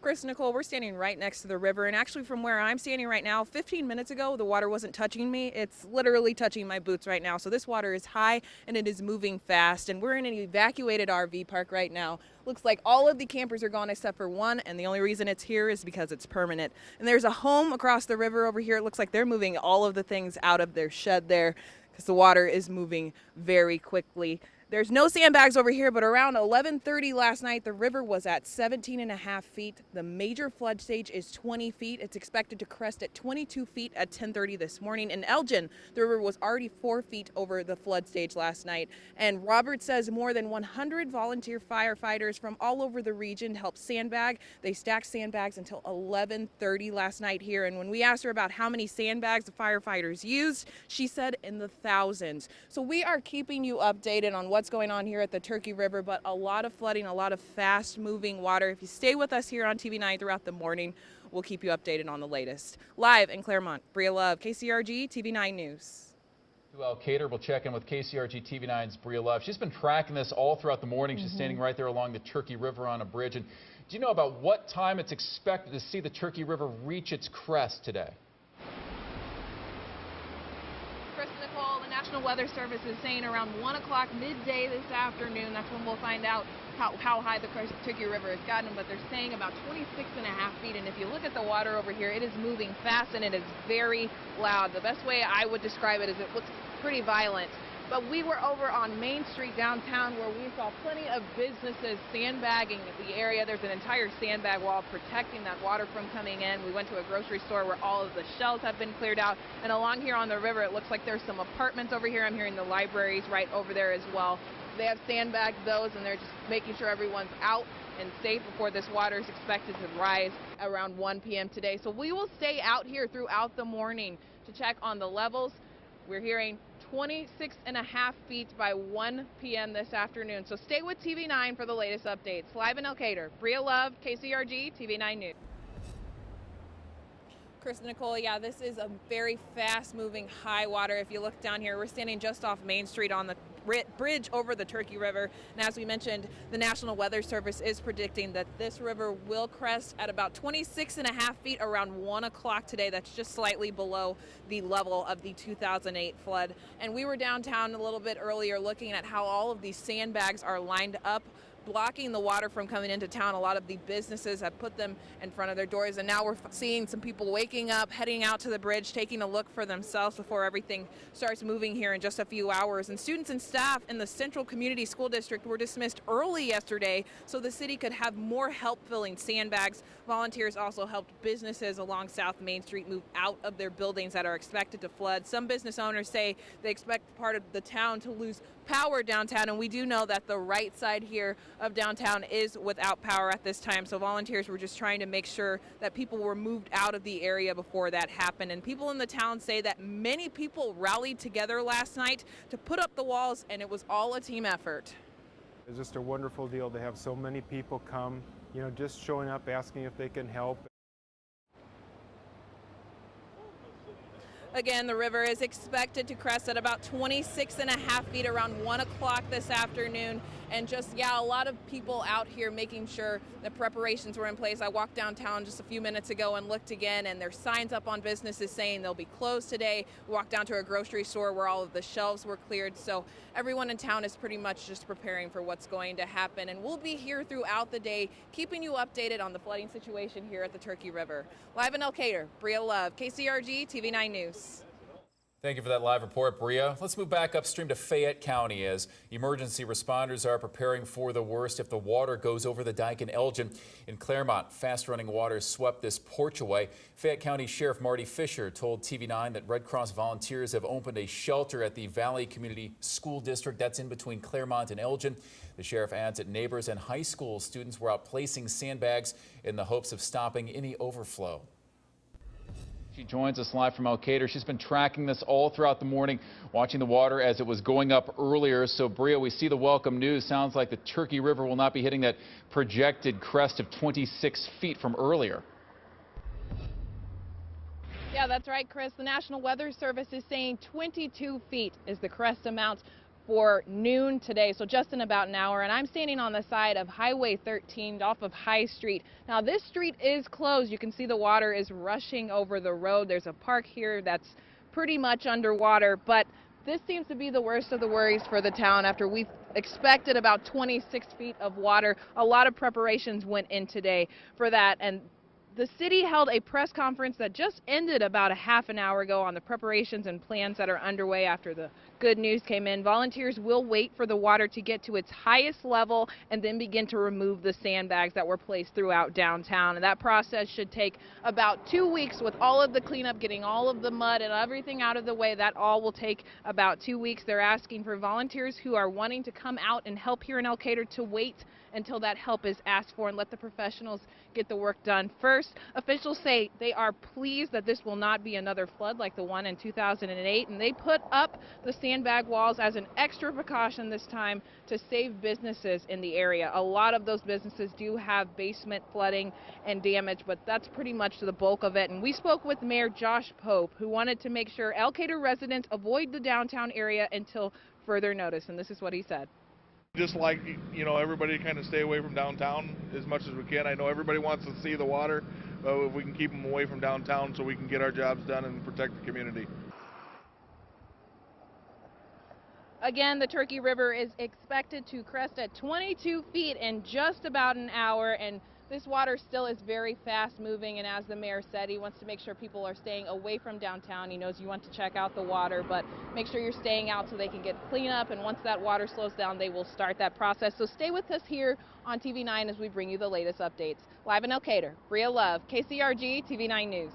Chris, Nicole, we're standing right next to the river, and actually from where I'm standing right now, 15 minutes ago, the water wasn't touching me. It's literally touching my boots right now. So this water is high and it is moving fast, and we're in an evacuated RV park right now. Looks like all of the campers are gone except for one, and the only reason it's here is because it's permanent. And there's a home across the river over here. It looks like they're moving all of the things out of their shed there because the water is moving very quickly. There's no sandbags over here, but around 11:30 last night, the river was at 17.5 feet. The major flood stage is 20 feet. It's expected to crest at 22 feet at 10:30 this morning. In Elgin, the river was already 4 feet over the flood stage last night. And Robert says more than 100 volunteer firefighters from all over the region helped sandbag. They stacked sandbags until 11:30 last night here. And when we asked her about how many sandbags the firefighters used, she said in the thousands. So we are keeping you updated on what's going on here at the Turkey River, but a lot of flooding, a lot of fast moving water. If you stay with us here on TV9 throughout the morning, we'll keep you updated on the latest. Live in Clermont, Bria Love, KCRG TV9 News. To Elkader, we'll check in with KCRG TV9's Bria Love. She's been tracking this all throughout the morning. She's standing right there along the Turkey River on a bridge. And do you know about what time it's expected to see the Turkey River reach its crest today? Nicole, the National Weather Service is saying around 1 o'clock midday this afternoon. That's when we'll find out how high the Turkey River has gotten, but they're saying about 26.5 feet. And if you look at the water over here, it is moving fast and it is very loud. The best way I would describe it is it looks pretty violent. But we were over on Main Street downtown where we saw plenty of businesses sandbagging the area. There's an entire sandbag wall protecting that water from coming in. We went to a grocery store where all of the shelves have been cleared out. And along here on the river, it looks like there's some apartments over here. I'm hearing the libraries right over there as well. They have sandbagged those, and they're just making sure everyone's out and safe before this water is expected to rise around 1 p.m. today. So we will stay out here throughout the morning to check on the levels. We're hearing 26.5 feet by 1 p.m. this afternoon. So stay with TV9 for the latest updates. Live in Elkader, Bria Love, KCRG TV9 News. Chris, Nicole, yeah, this is a very fast-moving high water. If you look down here, we're standing just off Main Street on the bridge over the Turkey River. And as we mentioned, the National Weather Service is predicting that this river will crest at about 26.5 feet around 1 o'clock today. That's just slightly below the level of the 2008 flood. And we were downtown a little bit earlier looking at how all of these sandbags are lined up, blocking the water from coming into town. A lot of the businesses have put them in front of their doors, and now we're seeing some people waking up, heading out to the bridge, taking a look for themselves before everything starts moving here in just a few hours. And students and staff in the Central Community School District were dismissed early yesterday so the city could have more help filling sandbags. Volunteers also helped businesses along South Main Street move out of their buildings that are expected to flood. Some business owners say they expect part of the town to lose power downtown, and we do know that the right side here of downtown is without power at this time. So volunteers were just trying to make sure that people were moved out of the area before that happened. And people in the town say that many people rallied together last night to put up the walls, and it was all a team effort. It's just a wonderful deal to have so many people come, just showing up, asking if they can help. Again, the river is expected to crest at about 26.5 feet around 1 o'clock this afternoon. And just, a lot of people out here making sure that preparations were in place. I walked downtown just a few minutes ago and looked again, and there's signs up on businesses saying they'll be closed today. We walked down to a grocery store where all of the shelves were cleared. So everyone in town is pretty much just preparing for what's going to happen. And we'll be here throughout the day, keeping you updated on the flooding situation here at the Turkey River. Live in Elkader, Bria Love, KCRG TV9 News. Thank you for that live report, Bria. Let's move back upstream to Fayette County as emergency responders are preparing for the worst if the water goes over the dike in Elgin. In Clermont, fast-running water swept this porch away. Fayette County Sheriff Marty Fisher told TV9 that Red Cross volunteers have opened a shelter at the Valley Community School District that's in between Clermont and Elgin. The sheriff adds that neighbors and high school students were out placing sandbags in the hopes of stopping any overflow. She joins us live from Elkader. She's been tracking this all throughout the morning, watching the water as it was going up earlier. So, Bria, we see the welcome news. Sounds like the Turkey River will not be hitting that projected crest of 26 feet from earlier. Yeah, that's right, Chris. The National Weather Service is saying 22 feet is the crest amount for noon today, so just in about an hour, and I'm standing on the side of Highway 13 off of High Street. Now this street is closed. You can see the water is rushing over the road. There's a park here that's pretty much underwater, but this seems to be the worst of the worries for the town after we expected about 26 feet of water. A lot of preparations went in today for that, and the city held a press conference that just ended about a half an hour ago on the preparations and plans that are underway after the good news came in. Volunteers will wait for the water to get to its highest level and then begin to remove the sandbags that were placed throughout downtown. And that process should take about 2 weeks with all of the cleanup, getting all of the mud and everything out of the way. That all will take about 2 weeks. They're asking for volunteers who are wanting to come out and help here in Elkader to wait until that help is asked for and let the professionals get the work done first. Officials say they are pleased that this will not be another flood like the one in 2008, and they put up the sandbag walls as an extra precaution this time to save businesses in the area. A lot of those businesses do have basement flooding and damage, but that's pretty much the bulk of it. And we spoke with Mayor Josh Pope, who wanted to make sure Elkader residents avoid the downtown area until further notice, and this is what he said. Just like, everybody kind of stay away from downtown as much as we can. I know everybody wants to see the water, but if we can keep them away from downtown so we can get our jobs done and protect the community. Again, the Turkey River is expected to crest at 22 feet in just about an hour, and this water still is very fast moving, and as the mayor said, he wants to make sure people are staying away from downtown. He knows you want to check out the water, but make sure you're staying out so they can get cleanup, and once that water slows down, they will start that process. So stay with us here on TV9 as we bring you the latest updates. Live in Elkader, Bria Love, KCRG TV9 News.